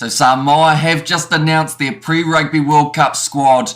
So Samoa have just announced their pre-Rugby World Cup squad,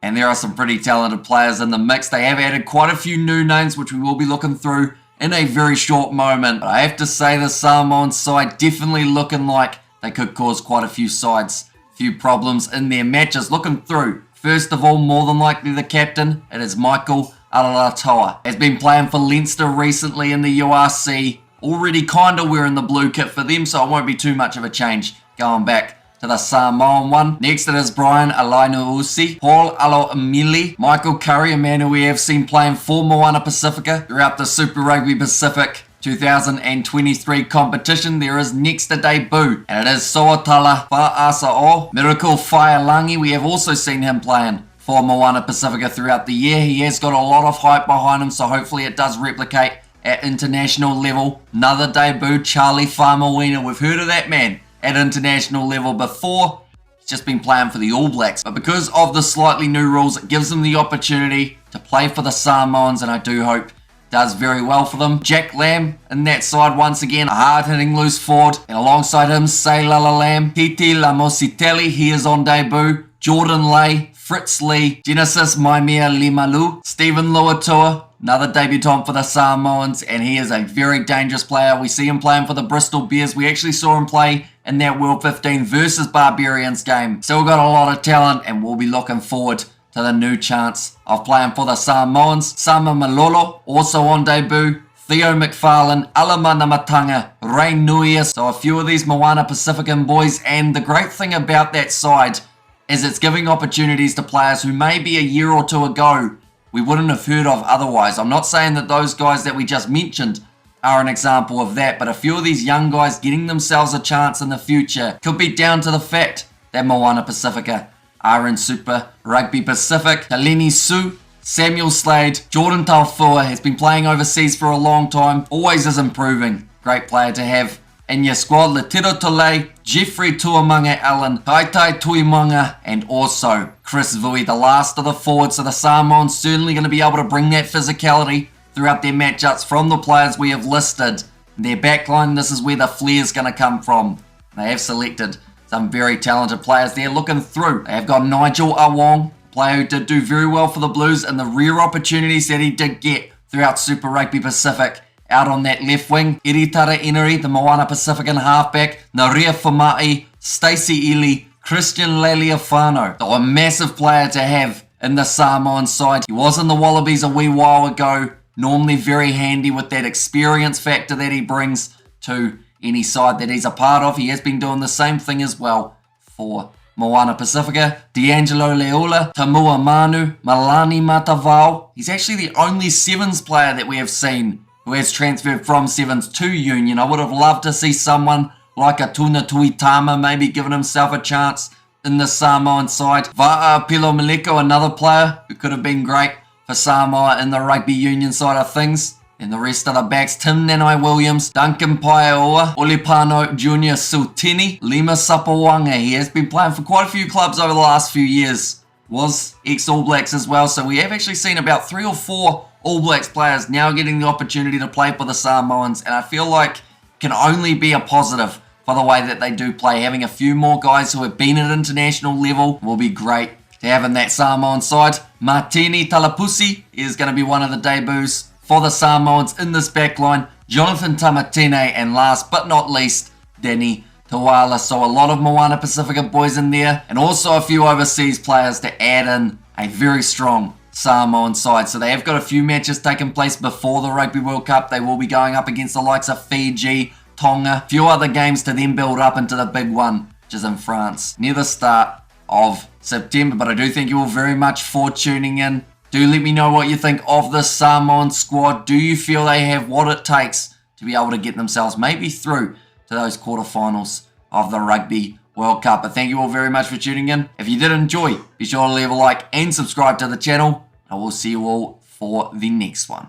and there are some pretty talented players in the mix. They have added quite a few new names, which we will be looking through in a very short moment. But I have to say the Samoan side definitely looking like they could cause quite a few problems in their matches. Looking through, first of all, more than likely the captain, it is Michael Alatoa. Has been playing for Leinster recently in the URC. Already kind of wearing the blue kit for them, so it won't be too much of a change going back to the Samoan one. Next it is Brian Alainuusi, Paul Aloamili, Michael Curry, a man who we have seen playing for Moana Pasifika throughout the Super Rugby Pacific 2023 competition. There is next a debut, and it is Soatala Fa'asa'o, Miracle Whaialangi. We have also seen him playing for Moana Pasifika throughout the year. He has got a lot of hype behind him, so hopefully it does replicate at international level. Another debut, Charlie Faumuina. We've heard of that man at international level before. He's just been playing for the All Blacks, but because of the slightly new rules, it gives him the opportunity to play for the Samoans, and I do hope does very well for them. Jack Lamb in that side once again, a hard-hitting loose forward, and alongside him, Seilala Lamb, Titi Lamositeli, he is on debut. Jordan Lay, Fritz Lee, Genesis Maimea Limalu, Stephen Luatua, another debutant for the Samoans, and he is a very dangerous player. We see him playing for the Bristol Bears. We actually saw him play in that World 15 versus Barbarians game. Still got a lot of talent, and we'll be looking forward to the new chance of playing for the Samoans. Sama Malolo also on debut. Theo McFarlane, Alamana Matanga, Ray Nuia. So a few of these Moana Pacifican boys, and the great thing about that side is it's giving opportunities to players who maybe a year or two ago we wouldn't have heard of otherwise. I'm not saying that those guys that we just mentioned are an example of that, but a few of these young guys getting themselves a chance in the future could be down to the fact that Moana Pasifika are in Super Rugby Pacific. Taleni Su, Samuel Slade, Jordan Taufua has been playing overseas for a long time, always is improving. Great player to have in your squad. Latiro Tole, Jeffrey Tuamanga Allen, Taitai Tuimanga, and also Chris Vui, the last of the forwards. So the Samoans certainly going to be able to bring that physicality throughout their matchups from the players we have listed. Their backline, this is where the flair is going to come from. They have selected some very talented players there. Looking through, they have got Nigel Awong, a player who did do very well for the Blues, and the rare opportunities that he did get throughout Super Rugby Pacific out on that left wing. Iritara Enery, the Moana Pacifican halfback, Naria Famai, Stacey Ely, Christian Laliafano. So a massive player to have in the Samoan side. He was in the Wallabies a wee while ago. Normally very handy with that experience factor that he brings to any side that he's a part of. He has been doing the same thing as well for Moana Pasifika. D'Angelo Leola, Tamua Manu, Malani Matavao. He's actually the only Sevens player that we have seen who has transferred from Sevens to Union. I would have loved to see someone like a Tuna Tuitama maybe giving himself a chance in the Samoan side. Va'a Pilo Maleko, another player who could have been great for Samoa in the rugby union side of things. And the rest of the backs, Tim Nanai Williams, Duncan Paeoa, Olipano Junior Sultini, Lima Sapawanga. He has been playing for quite a few clubs over the last few years. Was ex-All Blacks as well. So we have actually seen about 3 or 4 All Blacks players now getting the opportunity to play for the Samoans. And I feel like it can only be a positive for the way that they do play. Having a few more guys who have been at international level will be great to have in that Samoan side. Martini Talapusi is going to be one of the debuts for the Samoans in this backline. Jonathan Tamatine, and last but not least, Danny Tawala. So a lot of Moana Pasifika boys in there, and also a few overseas players to add in a very strong Samoan side. So they have got a few matches taking place before the Rugby World Cup. They will be going up against the likes of Fiji, Tonga, a few other games to then build up into the big one, which is in France near the start of September. But I do thank you all very much for tuning in. Do let me know what you think of the Samoan squad. Do you feel they have what it takes to be able to get themselves maybe through to those quarterfinals of the Rugby World Cup? But thank you all very much for tuning in. If you did enjoy, be sure to leave a like and subscribe to the channel. I will see you all for the next one.